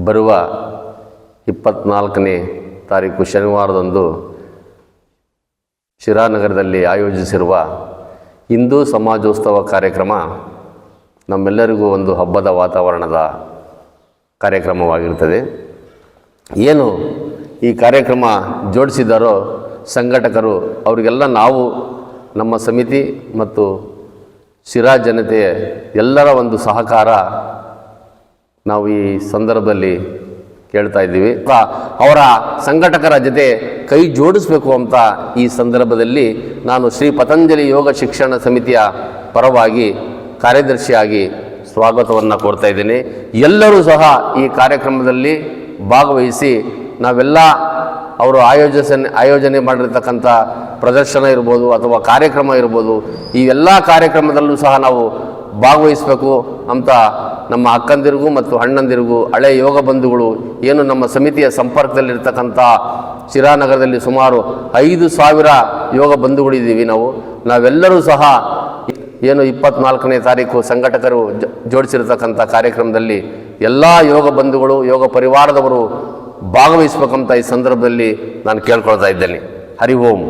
ಬರುವ 24ನೇ ತಾರೀಕು ಶನಿವಾರದಂದು ಶಿರಾನಗರದಲ್ಲಿ ಆಯೋಜಿಸಿರುವ ಹಿಂದೂ ಸಮಾಜೋತ್ಸವ ಕಾರ್ಯಕ್ರಮ ನಮ್ಮೆಲ್ಲರಿಗೂ ಒಂದು ಹಬ್ಬದ ವಾತಾವರಣದ ಕಾರ್ಯಕ್ರಮವಾಗಿರುತ್ತದೆ. ಏನು ಈ ಕಾರ್ಯಕ್ರಮ ಜೋಡಿಸಿದ್ದಾರೋ ಸಂಘಟಕರು ಅವರಿಗೆಲ್ಲ ನಾವು ನಮ್ಮ ಸಮಿತಿ ಮತ್ತು ಶಿರಾ ಜನತೆಯ ಎಲ್ಲರ ಒಂದು ಸಹಕಾರ ನಾವು ಈ ಸಂದರ್ಭದಲ್ಲಿ ಕೇಳ್ತಾ ಇದ್ದೀವಿ. ಅವರ ಸಂಘಟಕರ ಜೊತೆ ಕೈ ಜೋಡಿಸಬೇಕು ಅಂತ ಈ ಸಂದರ್ಭದಲ್ಲಿ ನಾನು ಶ್ರೀ ಪತಂಜಲಿ ಯೋಗ ಶಿಕ್ಷಣ ಸಮಿತಿಯ ಪರವಾಗಿ ಕಾರ್ಯದರ್ಶಿಯಾಗಿ ಸ್ವಾಗತವನ್ನು ಕೋರ್ತಾ ಇದ್ದೀನಿ. ಎಲ್ಲರೂ ಸಹ ಈ ಕಾರ್ಯಕ್ರಮದಲ್ಲಿ ಭಾಗವಹಿಸಿ ನಾವೆಲ್ಲ ಅವರು ಆಯೋಜನೆ ಮಾಡಿರ್ತಕ್ಕಂಥ ಪ್ರದರ್ಶನ ಇರ್ಬೋದು ಅಥವಾ ಕಾರ್ಯಕ್ರಮ ಇರ್ಬೋದು, ಈ ಎಲ್ಲ ಕಾರ್ಯಕ್ರಮದಲ್ಲೂ ಸಹ ನಾವು ಭಾಗವಹಿಸಬೇಕು ಅಂತ ನಮ್ಮ ಅಕ್ಕಂದಿರಿಗೂ ಮತ್ತು ಅಣ್ಣಂದಿರಿಗೂ ಹಳೆ ಯೋಗ ಬಂಧುಗಳು ಏನು ನಮ್ಮ ಸಮಿತಿಯ ಸಂಪರ್ಕದಲ್ಲಿರ್ತಕ್ಕಂಥ ಶಿರಾನಗರದಲ್ಲಿ ಸುಮಾರು 5,000 ಯೋಗ ಬಂಧುಗಳಿದ್ದೀವಿ. ನಾವೆಲ್ಲರೂ ಸಹ ಏನು 24ನೇ ತಾರೀಕು ಸಂಘಟಕರು ಜೋಡಿಸಿರ್ತಕ್ಕಂಥ ಕಾರ್ಯಕ್ರಮದಲ್ಲಿ ಎಲ್ಲ ಯೋಗ ಬಂಧುಗಳು ಯೋಗ ಪರಿವಾರದವರು ಭಾಗವಹಿಸಬೇಕಂತ ಈ ಸಂದರ್ಭದಲ್ಲಿ ನಾನು ಕೇಳ್ಕೊಳ್ತಾ ಇದ್ದೇನೆ. ಹರಿ ಓಂ.